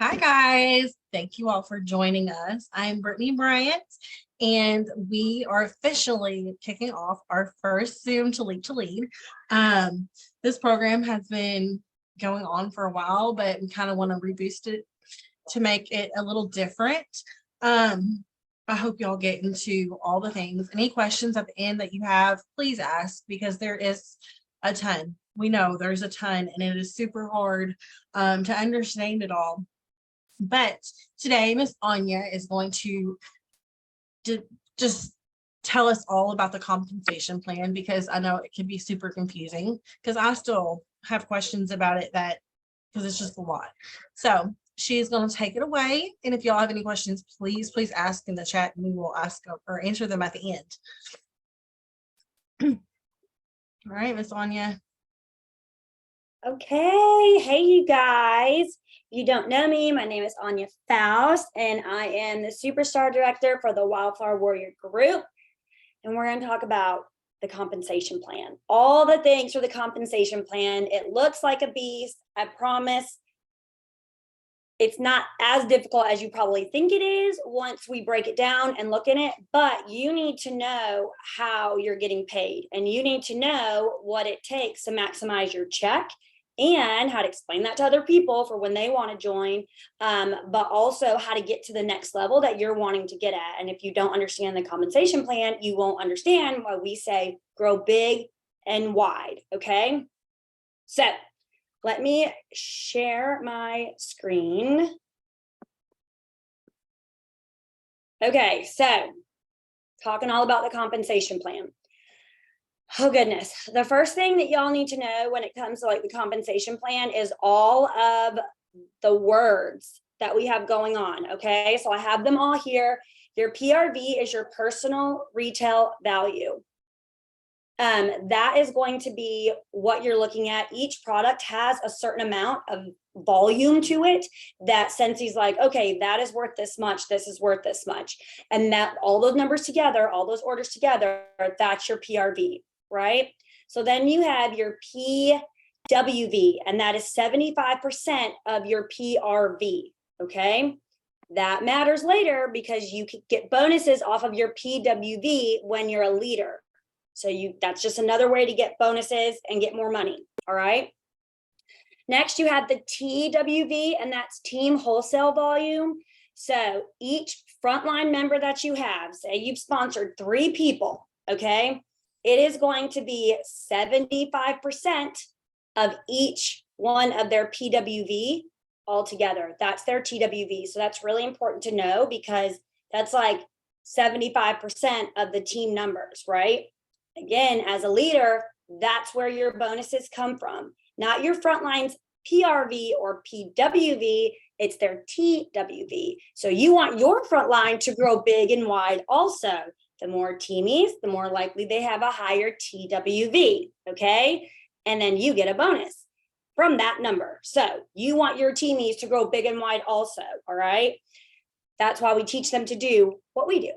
Hi, guys. Thank you all for joining us. I'm Brittany Bryant, and we are officially kicking off our first Zoom to Lead. This program has been going on for a while, but we kind of want to reboost it to make it a little different. I hope y'all get into all the things. Any questions at the end that you have, please ask, because there is a ton. We know there's a ton, and it is super hard to understand it all. But today, Miss Anya is going to just tell us all about the compensation plan, because I know it can be super confusing, because I still have questions about it, because it's just a lot. So she's going to take it away. And if y'all have any questions, please ask in the chat, and we will ask or answer them at the end. All right, Miss Anya. Okay, hey you guys. If you don't know me, my name is Anya Faust, and I am the Superstar Director for the Wildflower Warrior Group. And we're going to talk about the compensation plan. All the things for the compensation plan. It looks like a beast. I promise it's not as difficult as you probably think it is once we break it down and look in it, but you need to know how you're getting paid, and you need to know what it takes to maximize your check and how to explain that to other people for when they want to join, but also how to get to the next level that you're wanting to get at. And if you don't understand the compensation plan, you won't understand why we say grow big and wide, okay? So let me share my screen. Okay, so talking all about the compensation plan. Oh goodness. The first thing that y'all need to know when it comes to like the compensation plan is all of the words that we have going on. Okay, so I have them all here. Your PRV is your personal retail value. That is going to be what you're looking at. Each product has a certain amount of volume to it that Scentsy's like, okay, that is worth this much, this is worth this much. And that all those numbers together, all those orders together, that's your PRV, right? So then you have your PWV, and that is 75% of your PRV, okay? That matters later because you could get bonuses off of your PWV when you're a leader. So that's just another way to get bonuses and get more money, all right? Next, you have the TWV, and that's team wholesale volume. So each frontline member that you have, say you've sponsored 3 people, okay? It is going to be 75% of each one of their PWV altogether. That's their TWV. So that's really important to know because that's like 75% of the team numbers, right? Again, as a leader, that's where your bonuses come from, not your frontline's PRV or PWV, it's their TWV. So you want your frontline to grow big and wide also. The more teamies, the more likely they have a higher TWV, okay? And then you get a bonus from that number. So you want your teamies to grow big and wide also, all right? That's why we teach them to do what we do.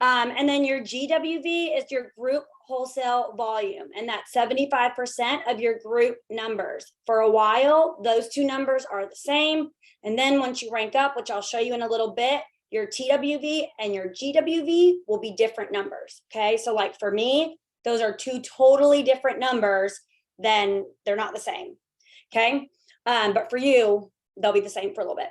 And then your GWV is your group wholesale volume, and that's 75% of your group numbers. For a while, those two numbers are the same. And then once you rank up, which I'll show you in a little bit, your TWV and your GWV will be different numbers. Okay, so like for me, those are 2 totally different numbers, then they're not the same. Okay, but for you, they'll be the same for a little bit.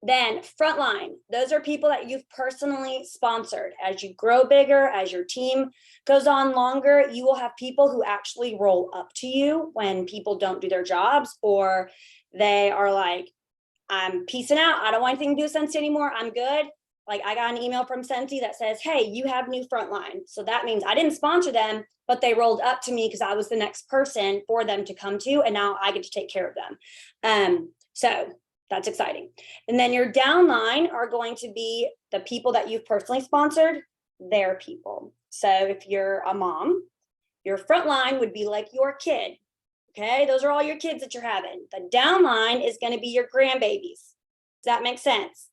Then frontline, those are people that you've personally sponsored. As you grow bigger, as your team goes on longer, you will have people who actually roll up to you when people don't do their jobs, or they are like, I'm peacing out. I don't want anything to do with Scentsy anymore. I'm good. Like I got an email from Scentsy that says, hey, you have new frontline. So that means I didn't sponsor them, but they rolled up to me because I was the next person for them to come to, and now I get to take care of them. So that's exciting. And then your downline are going to be the people that you've personally sponsored, their people. So if you're a mom, your frontline would be like your kid. Okay, those are all your kids that you're having. The downline is going to be your grandbabies. Does that make sense?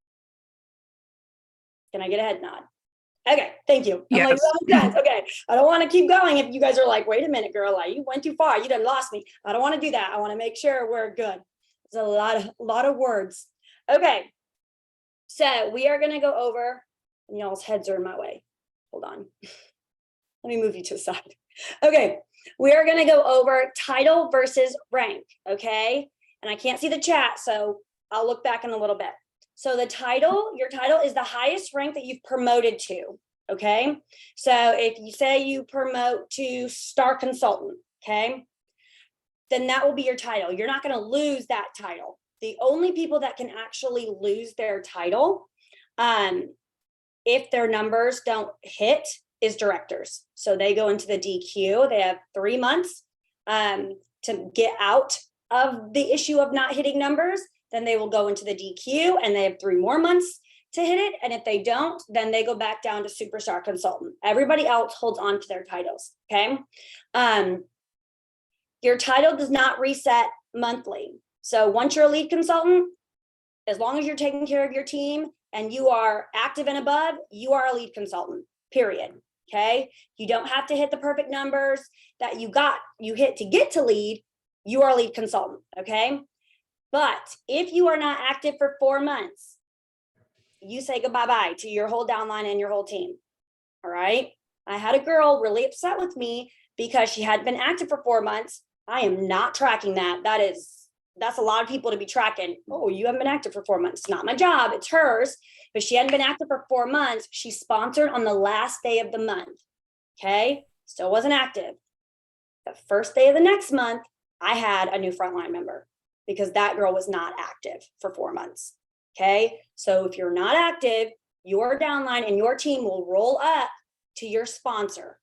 Can I get a head nod? Okay, thank you. I'm like, that makes sense. Okay, I don't want to keep going if you guys are like, wait a minute, girl, like you went too far. You done lost me. I don't want to do that. I want to make sure we're good. It's a lot of words. Okay. So we are going to go over, and y'all's heads are in my way. Hold on. Let me move you to the side. Okay. We are going to go over title versus rank. Okay. And I can't see the chat, so I'll look back in a little bit. So the title, your title is the highest rank that you've promoted to. Okay. So if you say you promote to star consultant, okay, then that will be your title. You're not going to lose that title. The only people that can actually lose their title, if their numbers don't hit, is directors. So they go into the DQ. They have 3 months to get out of the issue of not hitting numbers. Then they will go into the DQ, and they have 3 more months to hit it. And if they don't, then they go back down to superstar consultant. Everybody else holds on to their titles. Okay. Your title does not reset monthly. So once you're a lead consultant, as long as you're taking care of your team and you are active and above, you are a lead consultant, period. Okay. You don't have to hit the perfect numbers that you hit to get to lead. You are a lead consultant. Okay. But if you are not active for 4 months, you say goodbye to your whole downline and your whole team. All right. I had a girl really upset with me because she hadn't been active for 4 months. I am not tracking that. That's a lot of people to be tracking. Oh, you haven't been active for 4 months. It's not my job. It's hers. But she hadn't been active for 4 months. She sponsored on the last day of the month. Okay. Still wasn't active. The first day of the next month, I had a new frontline member because that girl was not active for 4 months. Okay. So if you're not active, your downline and your team will roll up to your sponsor.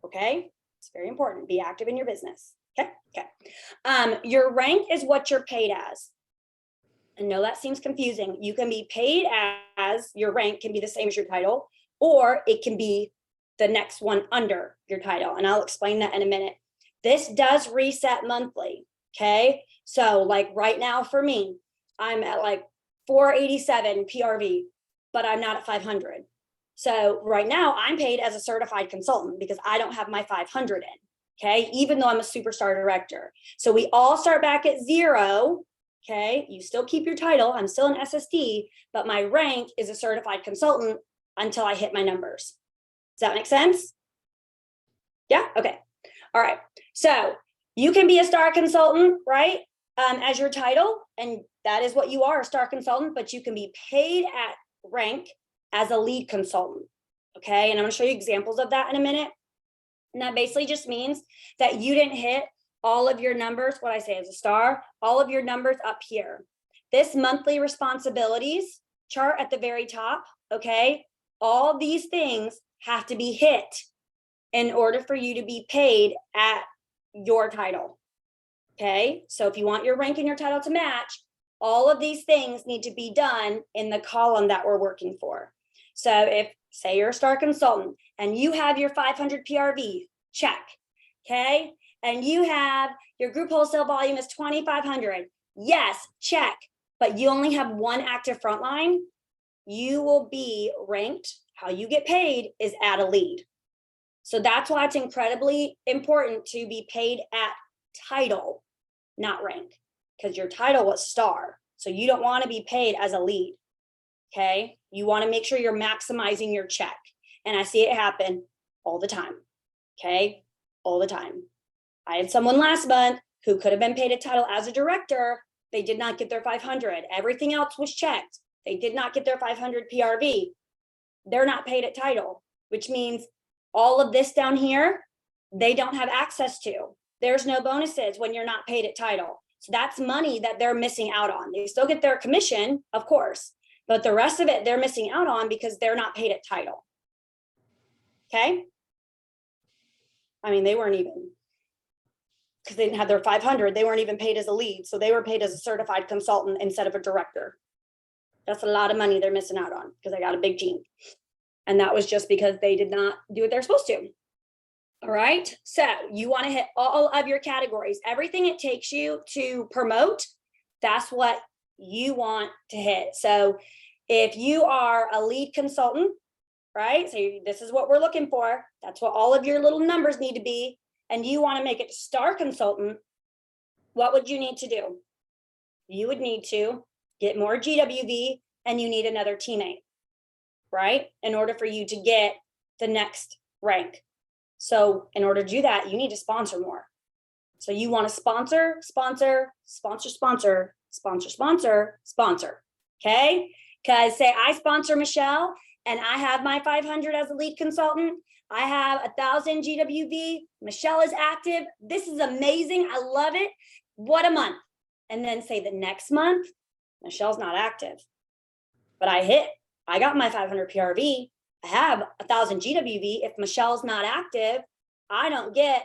Okay. It's very important. Be active in your business. Okay. Okay. Your rank is what you're paid as. I know that seems confusing. You can be paid as your rank can be the same as your title, or it can be the next one under your title. And I'll explain that in a minute. This does reset monthly. Okay. So like right now for me, I'm at like 487 PRV, but I'm not at 500. So right now I'm paid as a certified consultant because I don't have my 500 in. Okay. Even though I'm a superstar director. So we all start back at 0. Okay. You still keep your title. I'm still an SSD, but my rank is a certified consultant until I hit my numbers. Does that make sense? Yeah. Okay. All right. So you can be a star consultant, right? As your title, and that is what you are, a star consultant, but you can be paid at rank as a lead consultant. Okay. And I'm going to show you examples of that in a minute. And that basically just means that you didn't hit all of your numbers, what I say as a star, all of your numbers up here. This monthly responsibilities chart at the very top, okay? All these things have to be hit in order for you to be paid at your title, okay? So if you want your rank and your title to match, all of these things need to be done in the column that we're working for. So if, say you're a star consultant and you have your 500 PRV, check, okay? And you have your group wholesale volume is 2,500. Yes, check, but you only have one active frontline. You will be ranked. How you get paid is at a lead. So that's why it's incredibly important to be paid at title, not rank, because your title was star. So you don't want to be paid as a lead. Okay. You want to make sure you're maximizing your check. And I see it happen all the time. Okay. All the time. I had someone last month who could have been paid a title as a director. They did not get their 500. Everything else was checked. They did not get their 500 PRV. They're not paid at title, which means all of this down here, they don't have access to. There's no bonuses when you're not paid at title. So that's money that they're missing out on. They still get their commission, of course, but the rest of it they're missing out on because they're not paid at title. Okay. I mean, they weren't even, because they didn't have their 500, they weren't even paid as a lead. So they were paid as a certified consultant instead of a director. That's a lot of money they're missing out on because they got a big team. And that was just because they did not do what they're supposed to. All right. So you want to hit all of your categories, everything it takes you to promote. That's what you want to hit. So if you are a lead consultant, right? So this is what we're looking for. That's what all of your little numbers need to be. And you want to make it star consultant. What would you need to do? you would need to get more GWV and you need another teammate, right? In order for you to get the next rank. So in order to do that, you need to sponsor more. So you want to sponsor, sponsor, sponsor, sponsor, sponsor, sponsor, sponsor. Okay? Because say I sponsor Michelle and I have my 500 as a lead consultant. I have 1,000 GWV. Michelle is active. This is amazing. I love it. What a month. And then say the next month, Michelle's not active. But I got my 500 PRV. I have 1,000 GWV. If Michelle's not active, I don't get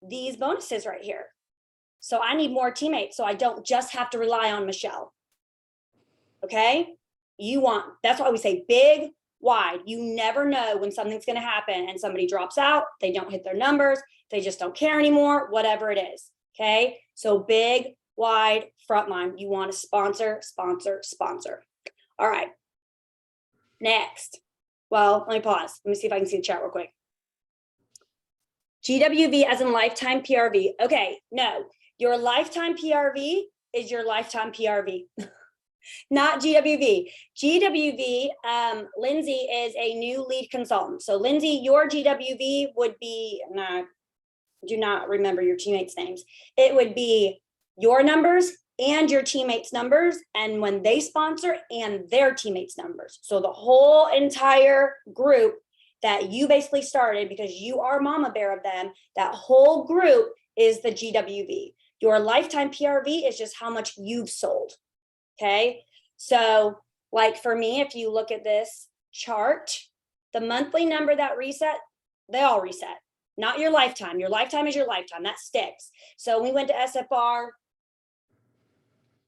these bonuses right here. So I need more teammates so I don't just have to rely on Michelle. Okay? That's why we say big, wide. You never know when something's going to happen and somebody drops out, they don't hit their numbers, they just don't care anymore, whatever it is. Okay? So big, wide, frontline. You want to sponsor, sponsor, sponsor. All right. Next. Well, let me pause. Let me see if I can see the chat real quick. GWV as in lifetime PRV. Okay, no, your lifetime PRV is your lifetime PRV, not GWV. GWV, Lindsay is a new lead consultant. So Lindsay, your GWV would be, I do not remember your teammates' names. It would be your numbers and your teammates' numbers, and when they sponsor and their teammates' numbers. So the whole entire group that you basically started because you are mama bear of them, that whole group is the GWV. Your lifetime PRV is just how much you've sold, okay? So like for me, if you look at this chart, the monthly number that reset, they all reset, not your lifetime. Your lifetime is your lifetime, that sticks. So we went to SFR,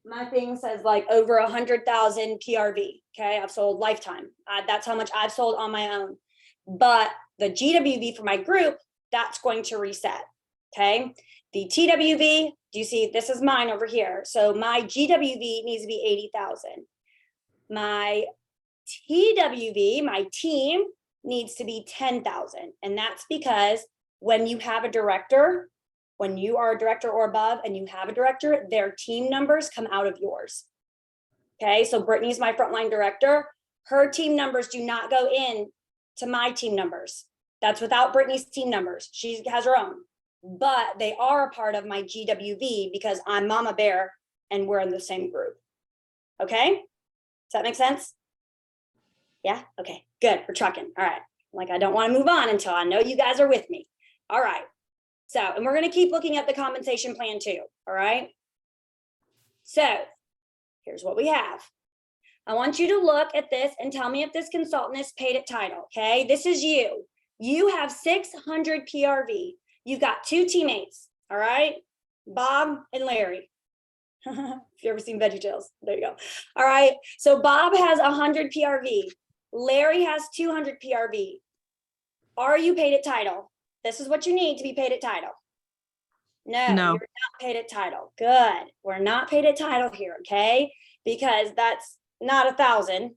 my thing says like over 100,000 PRV, okay? I've sold lifetime. That's how much I've sold on my own. But the GWV for my group, that's going to reset, okay? The TWV, do you see, this is mine over here. So my GWV needs to be 80,000. My TWV, my team, needs to be 10,000. And that's because when you have a director, when you are a director or above and you have a director, their team numbers come out of yours. Okay, so Brittany's my frontline director. Her team numbers do not go in to my team numbers. That's without Brittany's team numbers. She has her own, but they are a part of my GWV because I'm Mama Bear and we're in the same group. Okay, does that make sense? Yeah, okay, good, we're trucking. All right, like I don't want to move on until I know you guys are with me. All right, so, and we're going to keep looking at the compensation plan too, all right? So, here's what we have. I want you to look at this and tell me if this consultant is paid at title, okay? This is you. You have 600 PRV. You've got 2 teammates, all right? Bob and Larry. If you ever seen VeggieTales, there you go. All right, so Bob has 100 PRV. Larry has 200 PRV. Are you paid at title? This is what you need to be paid at title. No, you're not paid at title. Good. We're not paid at title here, okay? Because that's not 1,000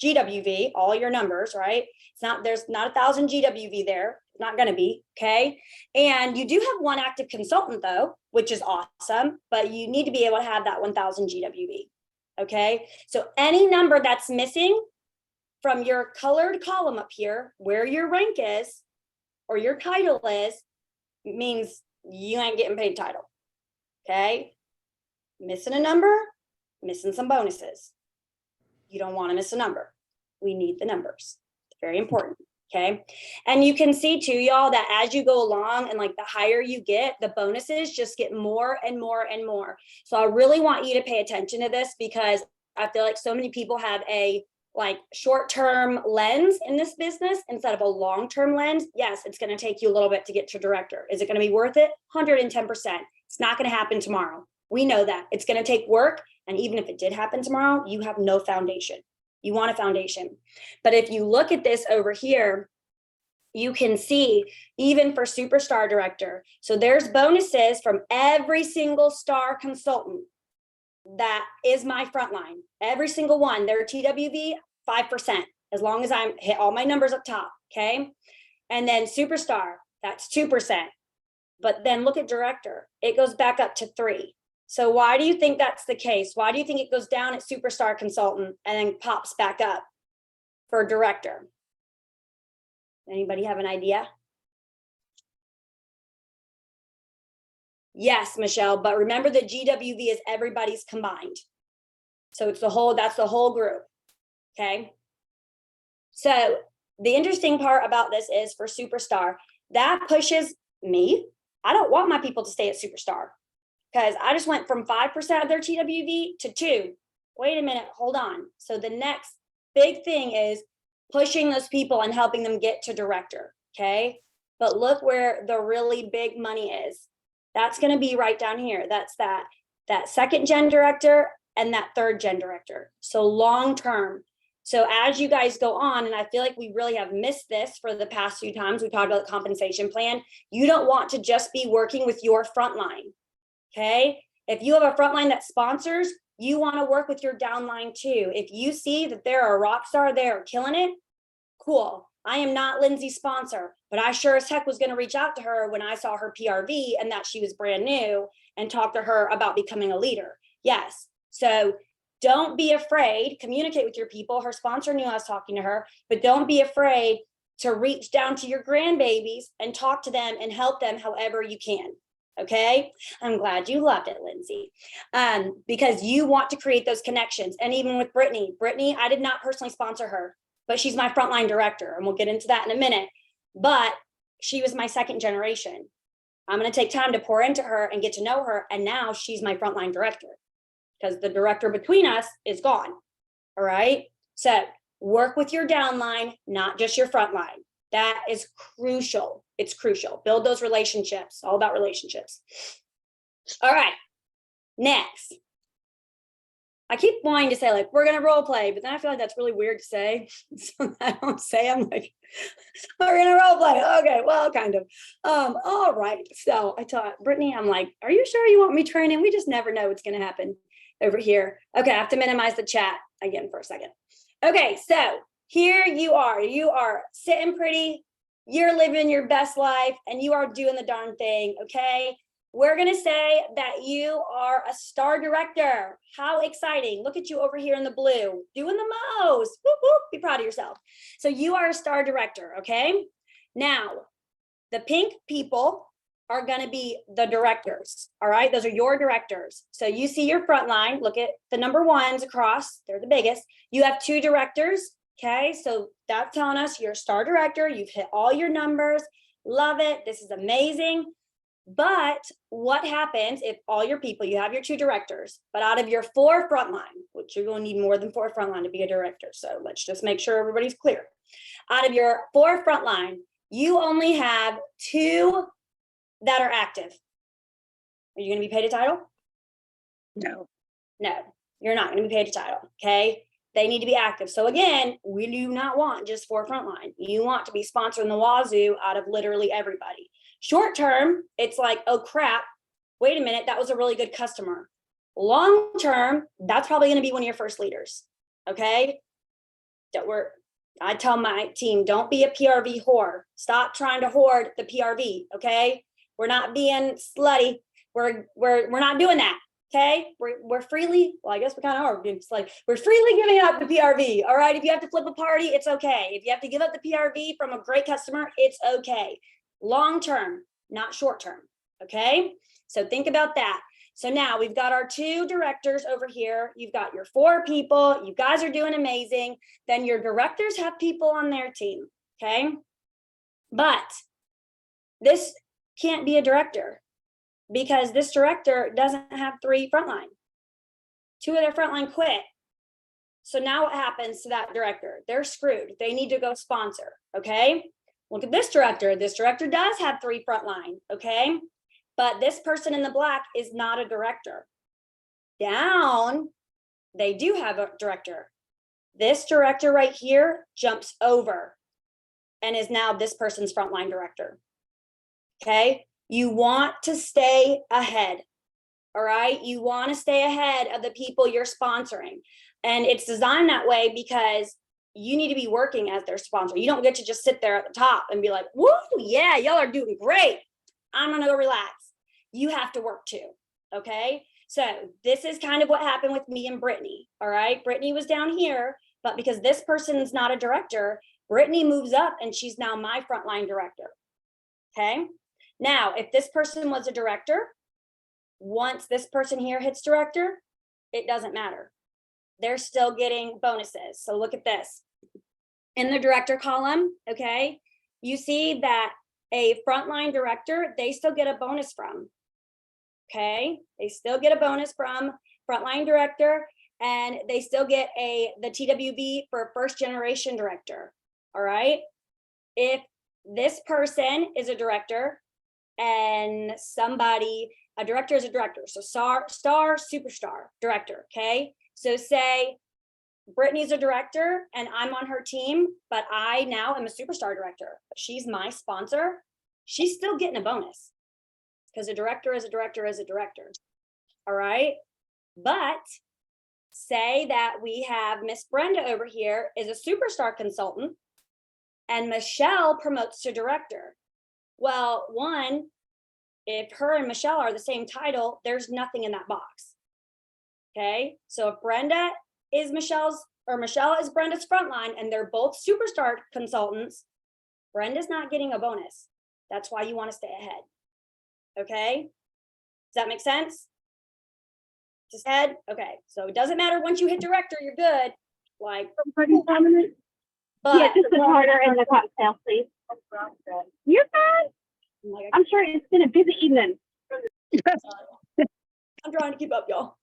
GWV, all your numbers, right? There's not 1,000 GWV there. Not going to be, okay? And you do have one active consultant though, which is awesome, but you need to be able to have that 1,000 GWV, okay? So any number that's missing from your colored column up here, where your rank is, or your title is, means you ain't getting paid title, okay? Missing a number, missing some bonuses. You don't want to miss a number. We need the numbers. It's very important, okay? And you can see too, y'all, that as you go along and like the higher you get, the bonuses just get more and more and more. So I really want you to pay attention to this because I feel like so many people have a like short-term lens in this business instead of a long-term lens. Yes, it's going to take you a little bit to get to director. Is it going to be worth it? 110%. It's not going to happen tomorrow. We know that. It's going to take work. And even if it did happen tomorrow, you have no foundation. You want a foundation. But if you look at this over here, you can see even for superstar director. So there's bonuses from every single star consultant that is my frontline. Every single one, their TWV, 5%, as long as I hit all my numbers up top, okay? And then superstar, that's 2%. But then look at director, it goes back up to 3. So why do you think that's the case? Why do you think it goes down at superstar consultant and then pops back up for director? Anybody have an idea? Yes, Michelle, but remember that GWV is everybody's combined. So it's that's the whole group. Okay. So the interesting part about this is for superstar, that pushes me. I don't want my people to stay at superstar because I just went from 5% of their TWV to 2. Wait a minute, hold on. So the next big thing is pushing those people and helping them get to director. Okay. But look where the really big money is. That's going to be right down here. That's that second gen director and that third gen director. So long term. So as you guys go on, and I feel like we really have missed this for the past few times we talked about the compensation plan, you don't want to just be working with your frontline. Okay. If you have a frontline that sponsors, you want to work with your downline too. If you see that they're a rock star, they're killing it, cool. I am not Lindsay's sponsor, but I sure as heck was going to reach out to her when I saw her PRV and that she was brand new and talk to her about becoming a leader. Yes. So don't be afraid, communicate with your people. Her sponsor knew I was talking to her, but don't be afraid to reach down to your grandbabies and talk to them and help them however you can. Okay. I'm glad you loved it, Lindsay, because you want to create those connections. And even with Brittany, I did not personally sponsor her, but she's my frontline director. And we'll get into that in a minute. But she was my second generation. I'm going to take time to pour into her and get to know her. And now she's my frontline director because the director between us is gone. All right. So work with your downline, not just your frontline. That is crucial. It's crucial. Build those relationships, all about relationships. All right. Next. I keep wanting to say like, we're going to role play, but then I feel like that's really weird to say. So I don't say, I'm like, we're going to role play. Okay, well, kind of. All right. So I taught Brittany, I'm like, are you sure you want me training? We just never know what's going to happen over here. Okay, I have to minimize the chat again for a second. Okay, so here you are sitting pretty, you're living your best life, and you are doing the darn thing, okay? We're going to say that you are a star director. How exciting. Look at you over here in the blue, doing the most. Whoop, whoop. Be proud of yourself. So you are a star director, okay? Now, the pink people are going to be the directors, all right? Those are your directors. So you see your front line. Look at the number ones across. They're the biggest. You have 2 directors, okay? So that's telling us you're a star director. You've hit all your numbers. Love it. This is amazing. But what happens if all your people, you have your 2 directors, but out of your 4 frontline, which you're going to need more than 4 frontline to be a director. So let's just make sure everybody's clear. Out of your 4 frontline, you only have 2 that are active. Are you going to be paid a title? No. No, you're not going to be paid a title. Okay. They need to be active. So again, we do not want just 4 frontline. You want to be sponsoring the wazoo out of literally everybody. Short term, it's like, oh crap, wait a minute, that was a really good customer. Long term, that's probably going to be one of your first leaders. Okay. I tell my team, don't be a PRV whore. Stop trying to hoard the PRV. Okay. We're not being slutty. We're not doing that. Okay. We're freely, well, I guess we kind of are being slutty. We're freely giving up the PRV. All right. If you have to flip a party, it's okay. If you have to give up the PRV from a great customer, it's okay. Long term, not short term. Okay. So think about that. So now we've got our 2 directors over here. You've got your 4 people. You guys are doing amazing. Then your directors have people on their team. Okay. But this can't be a director because this director doesn't have 3 frontline. 2 of their frontline quit. So now what happens to that director? They're screwed. They need to go sponsor. Okay. Look at this director. This director does have 3 frontline. Okay. But this person in the black is not a director. Down, they do have a director. This director right here jumps over and is now this person's frontline director. Okay. You want to stay ahead. All right. You want to stay ahead of the people you're sponsoring. And it's designed that way because you need to be working as their sponsor. You don't get to just sit there at the top and be like, woo, yeah, y'all are doing great. I'm going to go relax. You have to work too. Okay. So this is kind of what happened with me and Brittany. All right. Brittany was down here, but because this person's not a director, Brittany moves up and she's now my frontline director. Okay. Now, if this person was a director, once this person here hits director, it doesn't matter. They're still getting bonuses. So look at this. In the director column, okay, you see that a frontline director, they still get a bonus from. Okay, they still get a bonus from frontline director, and they still get the TWB for first generation director. All right. If this person is a director and a director is a director. So star, superstar, director. Okay. So say Brittany's a director and I'm on her team, but I now am a superstar director. She's my sponsor. She's still getting a bonus because a director is a director is a director. All right. But say that we have Miss Brenda over here is a superstar consultant and Michelle promotes to director. Well, one, if her and Michelle are the same title, there's nothing in that box. Okay. So if Brenda is Michelle is Brenda's frontline and they're both superstar consultants, Brenda's not getting a bonus. That's why you want to stay ahead. Okay. Does that make sense? Just head. Okay. So it doesn't matter once you hit director, you're good. Like, but Yeah, just a order in the cocktail, please. You're fine. like, I'm sure it's been a busy evening. I'm trying to keep up, y'all.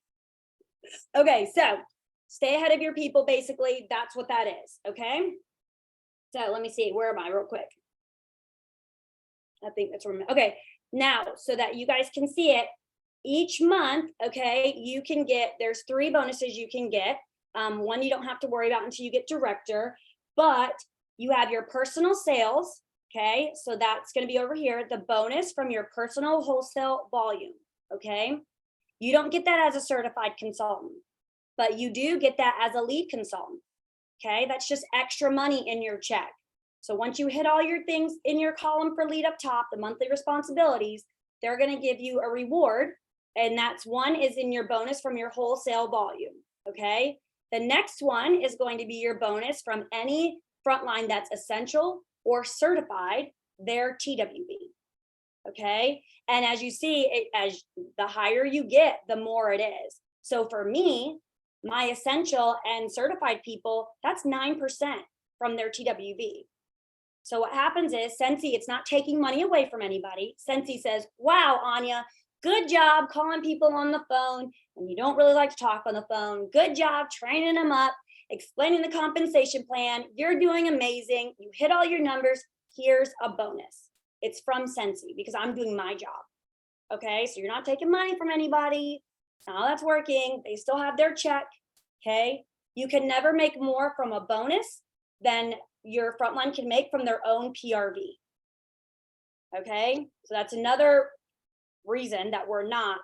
Okay, so stay ahead of your people, basically. That's what that is, okay? So let me see, where am I real quick? I think that's where okay, now, so that you guys can see it, each month, okay, you can get, there's 3 bonuses you can get. One you don't have to worry about until you get director, but you have your personal sales, okay? So that's gonna be over here, the bonus from your personal wholesale volume, okay? You don't get that as a certified consultant, but you do get that as a lead consultant, okay? That's just extra money in your check. So once you hit all your things in your column for lead up top, the monthly responsibilities, they're gonna give you a reward, and that's one is in your bonus from your wholesale volume, okay? The next one is going to be your bonus from any frontline that's essential or certified, their TWB, okay? And as you see, as the higher you get, the more it is. So for me, my essential and certified people, that's 9% from their TWB. So what happens is Scentsy, it's not taking money away from anybody. Scentsy says, wow, Anya, good job calling people on the phone when you don't really like to talk on the phone. Good job training them up, explaining the compensation plan. You're doing amazing. You hit all your numbers. Here's a bonus. It's from Scentsy because I'm doing my job. Okay, so you're not taking money from anybody. Now that's working. They still have their check. Okay, you can never make more from a bonus than your frontline can make from their own PRV. Okay, so that's another reason that we're not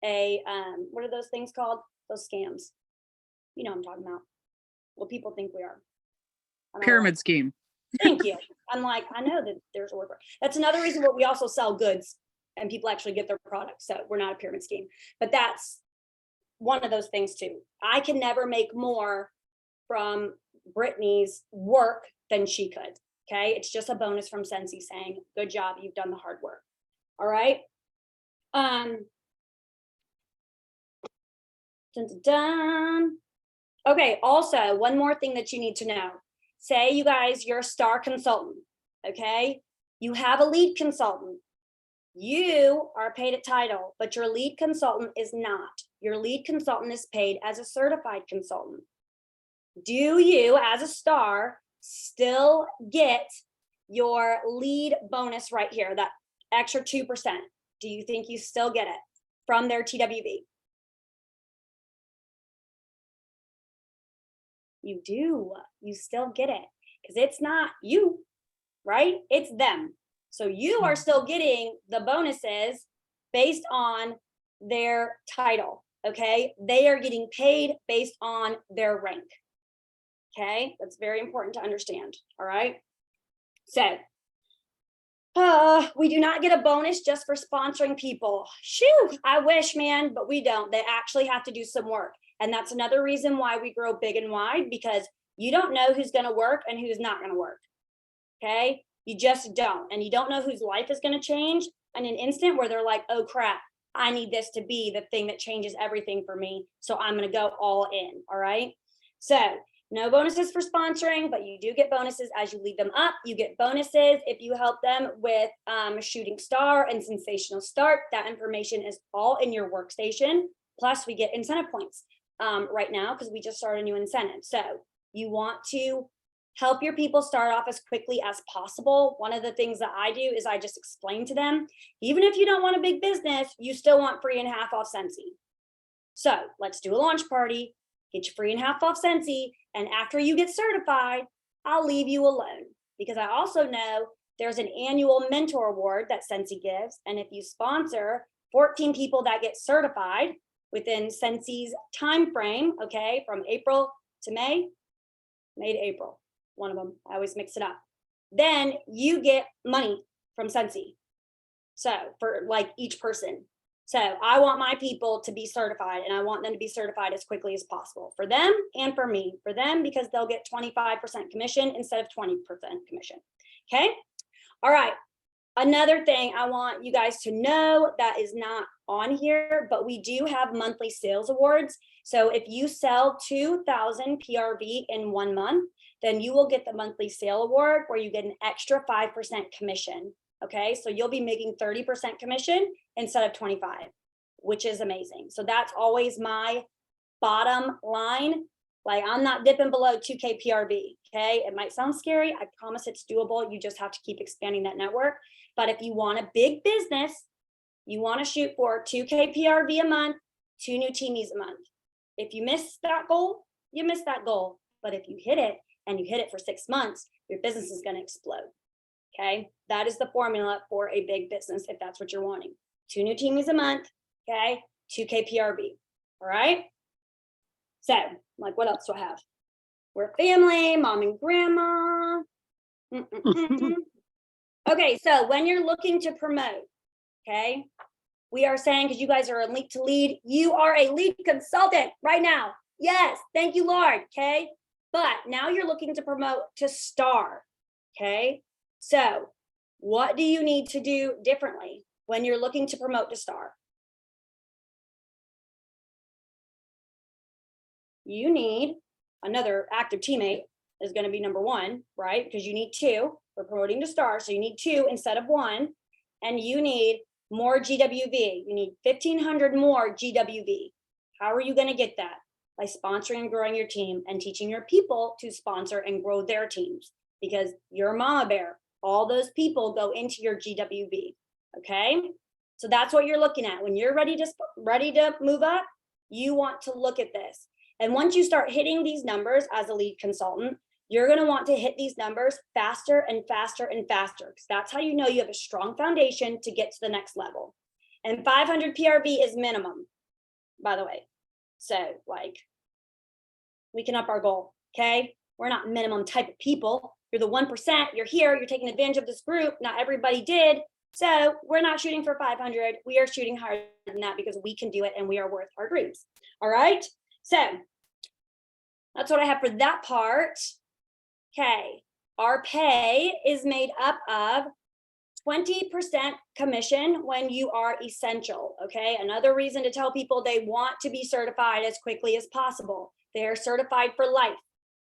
a what are those things called? Those scams. You know what I'm talking about. What people think we are. Pyramid scheme. Thank you. I'm like, I know that there's a word for it. That's another reason where we also sell goods and people actually get their products. So we're not a pyramid scheme, but that's one of those things too. I can never make more from Brittany's work than she could. Okay. It's just a bonus from Scentsy saying, good job. You've done the hard work. All right. Dun, dun, dun. Okay. Also, one more thing that you need to know. Say you guys, you're a star consultant. Okay. You have a lead consultant. You are paid a title, but your lead consultant is not. Your lead consultant is paid as a certified consultant. Do you, as a star, still get your lead bonus right here, that extra 2%? Do you think you still get it from their TWB? You do. You still get it because it's not you, right? It's them. So you are still getting the bonuses based on their title, okay? They are getting paid based on their rank, okay? That's very important to understand, all right? So We do not get a bonus just for sponsoring people. Shoo, I wish, man, but we don't. They actually have to do some work. And that's another reason why we grow big and wide, because you don't know who's going to work and who's not going to work. Okay. You just don't. And you don't know whose life is going to change in an instant where they're like, oh crap, I need this to be the thing that changes everything for me. So I'm going to go all in. All right. So no bonuses for sponsoring, but you do get bonuses as you lead them up. You get bonuses if you help them with Shooting Star and Sensational Start. That information is all in your workstation. Plus, we get incentive points right now because we just started a new incentive. So you want to help your people start off as quickly as possible. One of the things that I do is I just explain to them, even if you don't want a big business, you still want free and half off Scentsy. So let's do a launch party, get you free and half off Scentsy. And after you get certified, I'll leave you alone, because I also know there's an annual mentor award that Scentsy gives. And if you sponsor 14 people that get certified within Scentsy's time frame, okay, from April to May to April, one of them, I always mix it up, then you get money from Scentsy. So for like each person. So I want my people to be certified, and I want them to be certified as quickly as possible for them and for me. For them, because they'll get 25% commission instead of 20% commission. Okay. All right. Another thing I want you guys to know that is not on here, but we do have monthly sales awards. So if you sell 2,000 PRV in 1 month, then you will get the monthly sale award where you get an extra 5% commission. Okay, so you'll be making 30% commission instead of 25, which is amazing. So that's always my bottom line. Like, I'm not dipping below 2K PRV. Okay, it might sound scary. I promise it's doable. You just have to keep expanding that network. But if you want a big business, you want to shoot for 2K PRV a month, 2 new teamies a month. If you miss that goal, you miss that goal. But if you hit it and you hit it for 6 months, your business is going to explode. Okay, that is the formula for a big business if that's what you're wanting. 2 new teamies a month, okay, 2K PRV. All right. So, like, what else do I have? We're a family, mom and grandma. Okay, so when you're looking to promote, okay, we are saying, because you guys are a lead to lead, you are a lead consultant right now. Yes, thank you, Lord. Okay, but now you're looking to promote to star. Okay. So what do you need to do differently when you're looking to promote to star? You need another active teammate is going to be number 1, right? Because you need 2 for promoting to star. So you need 2 instead of 1. And you need more GWV. You need 1,500 more GWV. How are you going to get that? By sponsoring and growing your team and teaching your people to sponsor and grow their teams, because you're a mama bear. All those people go into your GWV. Okay. So that's what you're looking at. When you're ready to move up, you want to look at this. And once you start hitting these numbers as a lead consultant, you're going to want to hit these numbers faster and faster and faster, because that's how you know you have a strong foundation to get to the next level. And 500 PRV is minimum, by the way. So, like, we can up our goal. Okay. We're not minimum type of people. You're the 1%. You're here. You're taking advantage of this group. Not everybody did. So we're not shooting for 500. We are shooting higher than that because we can do it and we are worth our dreams. All right. So that's what I have for that part. Okay. Our pay is made up of 20% commission when you are essential. Okay. Another reason to tell people they want to be certified as quickly as possible. They are certified for life.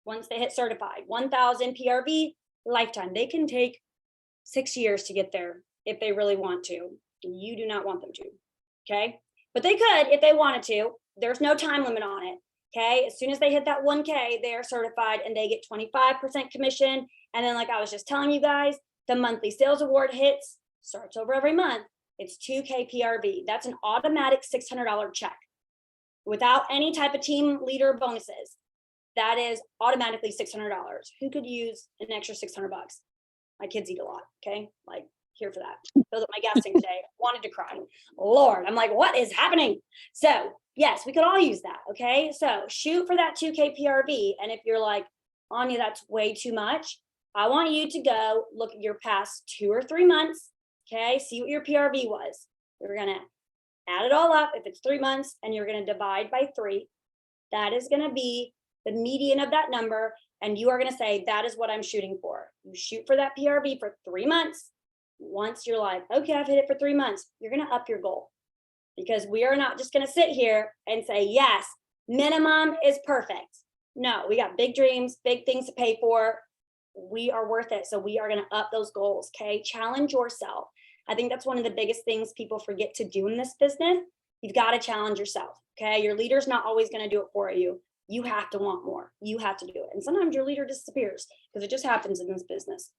Once they hit certified, 1,000 PRV lifetime. They can take 6 years to get there if they really want to. You do not want them to. Okay. But they could if they wanted to. There's no time limit on it. Okay. As soon as they hit that 1K, they are certified and they get 25% commission. And then, like I was just telling you guys, the monthly sales award hits, starts over every month. It's 2K PRV. That's an automatic $600 check without any type of team leader bonuses. That is automatically $600. Who could use an extra $600? My kids eat a lot. Okay. Like, here for that. Filled up my gas tank today. Wanted to cry. Lord, I'm like, what is happening? So yes, we could all use that. Okay. So shoot for that 2K PRV. And if you're like, Anya, that's way too much, I want you to go look at your past 2 or 3 months, okay? See what your PRV was. You're gonna add it all up if it's 3 months, and you're gonna divide by 3. That is gonna be the median of that number, and you are gonna say, that is what I'm shooting for. You shoot for that PRV for 3 months. Once you're like, okay, I've hit it for 3 months, you're gonna up your goal. Because we are not just gonna sit here and say, yes, minimum is perfect. No, we got big dreams, big things to pay for. We are worth it. So we are going to up those goals. Okay. Challenge yourself. I think that's one of the biggest things people forget to do in this business. You've got to challenge yourself. Okay. Your leader's not always going to do it for you. You have to want more. You have to do it. And sometimes your leader disappears because it just happens in this business.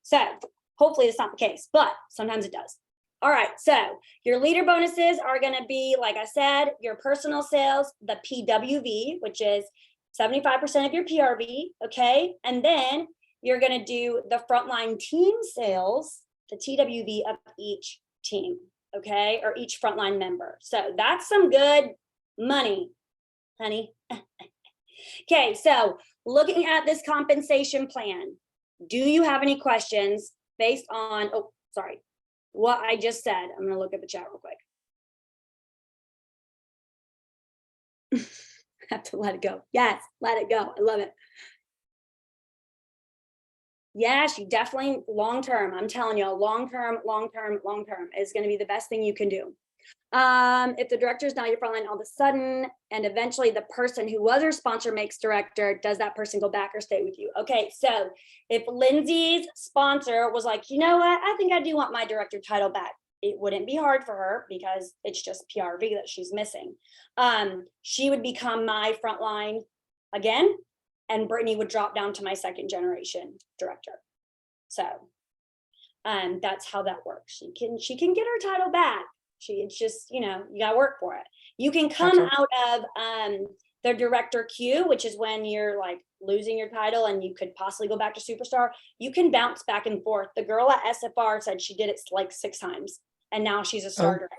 So hopefully it's not the case, but sometimes it does. All right. So your leader bonuses are going to be, like I said, your personal sales, the PWV, which is 75% of your PRV. Okay. And then you're going to do the frontline team sales, the TWV of each team, okay, or each frontline member. So that's some good money, honey. Okay, so looking at this compensation plan, do you have any questions based on, what I just said? I'm going to look at the chat real quick. I have to let it go. Yes, let it go. I love it. Yes, you definitely long-term. I'm telling you, long-term is going to be the best thing you can do. If the director is now your frontline all of a sudden, and eventually the person who was your sponsor makes director, does that person go back or stay with you? Okay, so if Lindsay's sponsor was like, you know what, I think I do want my director title back, it wouldn't be hard for her because it's just PRV that she's missing. She would become my frontline again, and Brittany would drop down to my second generation director. So that's how that works. She can get her title back. It's just, you gotta work for it. You can come out of the director queue, which is when you're like losing your title and you could possibly go back to superstar. You can bounce back and forth. The girl at SFR said she did it like 6 times and now she's a star director.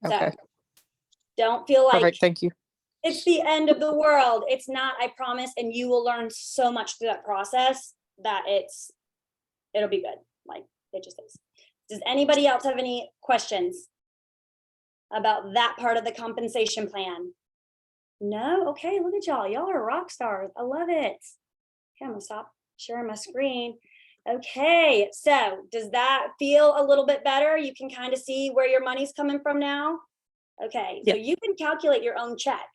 Okay. So don't feel like Perfect. Thank you. it's the end of the world. It's not, I promise. And you will learn so much through that process that it'll be good. Like it just is. Does anybody else have any questions about that part of the compensation plan? No? Okay, look at y'all. Y'all are rock stars. I love it. Okay, I'm gonna stop sharing my screen. Okay, so does that feel a little bit better? You can kind of see where your money's coming from now? Okay, so you can calculate your own check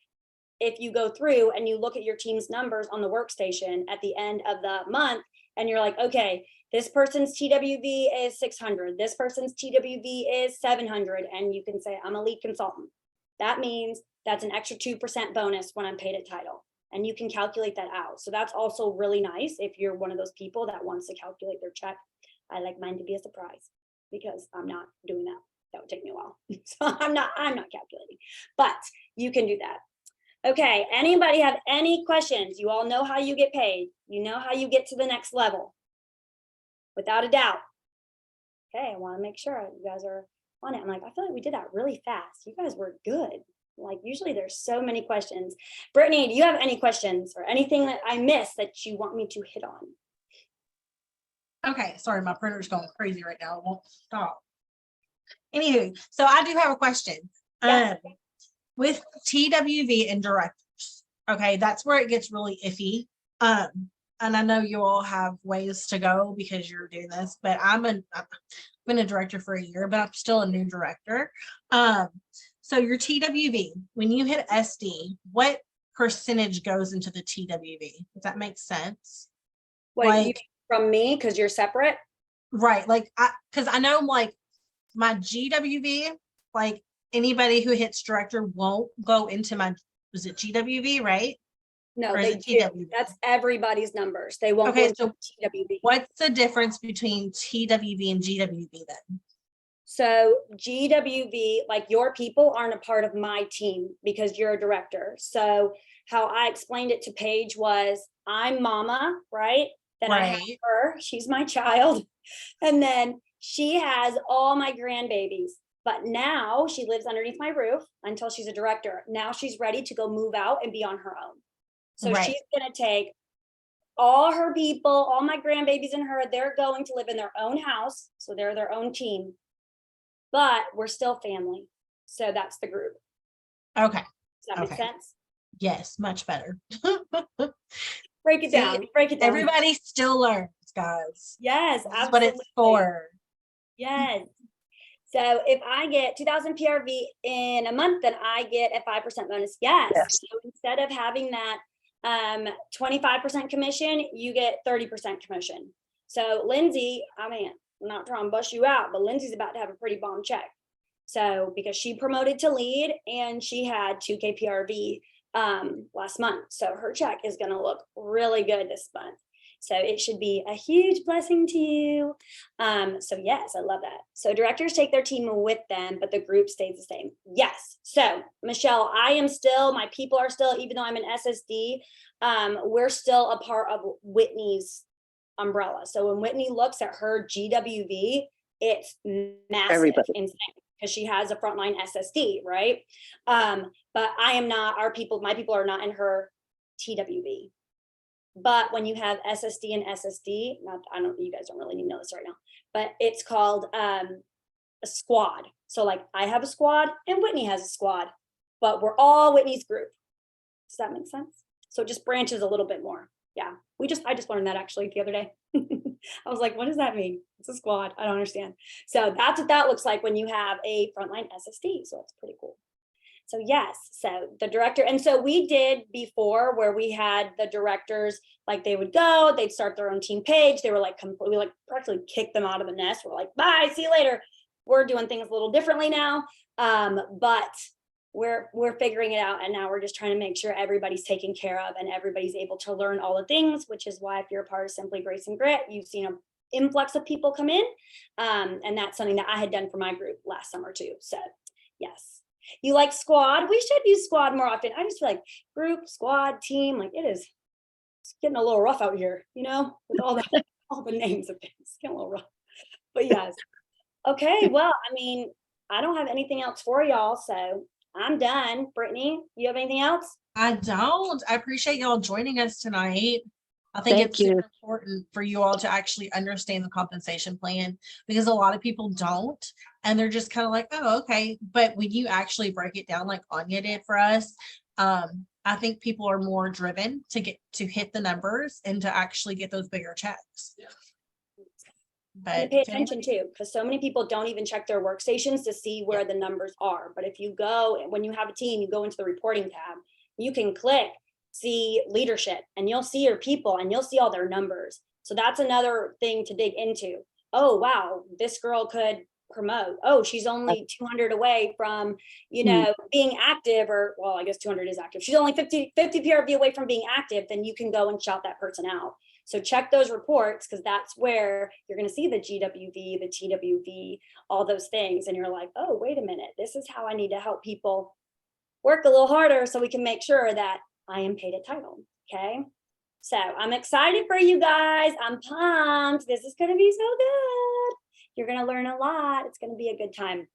if you go through and you look at your team's numbers on the workstation at the end of the month and you're like, okay, this person's TWV is 600. This person's TWV is 700. And you can say, I'm a lead consultant. That means that's an extra 2% bonus when I'm paid at title. And you can calculate that out. So that's also really nice if you're one of those people that wants to calculate their check. I like mine to be a surprise because I'm not doing that. That would take me a while. So I'm not calculating, but you can do that. Okay, anybody have any questions? You all know how you get paid. You know how you get to the next level. Without a doubt. Okay, I want to make sure you guys are on it. I'm like, I feel like we did that really fast. You guys were good. Like usually there's so many questions. Brittany, do you have any questions or anything that I missed that you want me to hit on? Okay, sorry, my printer's going crazy right now. It won't stop. Anywho, so I do have a question. Yeah. With TWV and directors, okay, that's where it gets really iffy. And I know you all have ways to go because you're doing this, but I've been a director for a year, but I'm still a new director. So your TWV, when you hit SD, what percentage goes into the TWV? Does that make sense? Wait, like, you from me because you're separate? Right. Like, because I know like my GWV, like anybody who hits director won't go into my, was it GWV, right? No, they do. That's everybody's numbers. They won't go into TWV. What's the difference between TWV and GWV then? So GWV, like your people aren't a part of my team because you're a director. So how I explained it to Paige was I'm mama, right? Then I have her, she's my child. And then she has all my grandbabies. But now she lives underneath my roof until she's a director. Now she's ready to go move out and be on her own. So she's going to take all her people, all my grandbabies and her, they're going to live in their own house. So they're their own team, but we're still family. So that's the group. Okay. Does that make Okay. sense? Yes, much better. Break it See, down. Break it down. Everybody still learns, guys. Yes, This is absolutely. what it's for. Yes. So if I get 2,000 PRV in a month, then I get a 5% bonus. Yes. So instead of having that 25% commission, you get 30% commission. So Lindsay, I mean, I'm not trying to bust you out, but Lindsay's about to have a pretty bomb check. So because she promoted to lead and she had 2K PRV last month. So her check is going to look really good this month. So it should be a huge blessing to you. So yes, I love that. So directors take their team with them, but the group stays the same. Yes. So Michelle, I am still, my people are still, even though I'm an SSD, we're still a part of Whitney's umbrella. So when Whitney looks at her GWV, it's massive, insane, because she has a frontline SSD, right? But I am not, my people are not in her TWV. But when you have SSD and SSD, you guys don't really need to know this right now, but it's called a squad. So like I have a squad and Whitney has a squad, but we're all Whitney's group. Does that make sense? So it just branches a little bit more. Yeah, I just learned that actually the other day. I was like, what does that mean? It's a squad. I don't understand. So that's what that looks like when you have a frontline SSD. So it's pretty cool. So yes, so the director, and so we did before where we had the directors, like they would go, they'd start their own team page. They were like, we like practically kicked them out of the nest. We're like, bye, see you later. We're doing things a little differently now. But we're figuring it out. And now we're just trying to make sure everybody's taken care of and everybody's able to learn all the things, which is why if you're a part of Simply Grace and Grit, you've seen an influx of people come in. And that's something that I had done for my group last summer too. So yes. You like squad? We should use squad more often. I just feel like group, squad, team, like it's getting a little rough out here, with all the names of things. It's getting a little rough. But yes. Okay, well, I mean, I don't have anything else for y'all, so I'm done. Brittany, you have anything else? I don't. I appreciate y'all joining us tonight. I think it's super important for you all to actually understand the compensation plan, because a lot of people don't, and they're just kind of like, oh, okay. But when you actually break it down like Anya did for us, I think people are more driven to hit the numbers and to actually get those bigger checks. Yeah. But pay attention too, because so many people don't even check their workstations to see where the numbers are. But if you go, when you have a team, you go into the reporting tab, you can click see leadership and you'll see your people and you'll see all their numbers. So that's another thing to dig into. Oh, wow, this girl could promote. Oh, she's only 200 away from, being active, or well, I guess 200 is active. She's only 50 PRV away from being active. Then you can go and shout that person out. So check those reports, because that's where you're going to see the GWV, the TWV, all those things. And you're like, oh, wait a minute, this is how I need to help people work a little harder so we can make sure that I am paid at title. Okay. So I'm excited for you guys. I'm pumped. This is going to be so good. You're going to learn a lot. It's going to be a good time.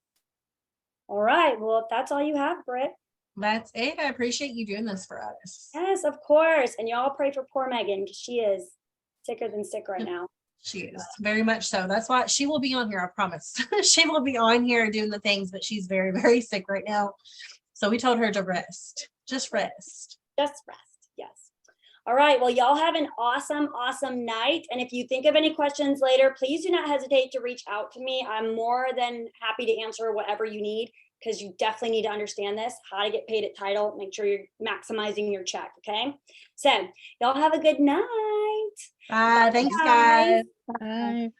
All right. Well, if that's all you have, Britt. That's it. I appreciate you doing this for us. Yes, of course. And y'all pray for poor Megan, because she is sicker than sick right now. She is very much so. That's why she will be on here. I promise. She will be on here doing the things, but she's very, very sick right now. So we told her to rest. Just rest. Just rest. Yes. All right. Well, y'all have an awesome, awesome night. And if you think of any questions later, please do not hesitate to reach out to me. I'm more than happy to answer whatever you need, because you definitely need to understand this, how to get paid at title. Make sure you're maximizing your check. Okay. So y'all have a good night. Bye. Thanks, guys. Bye.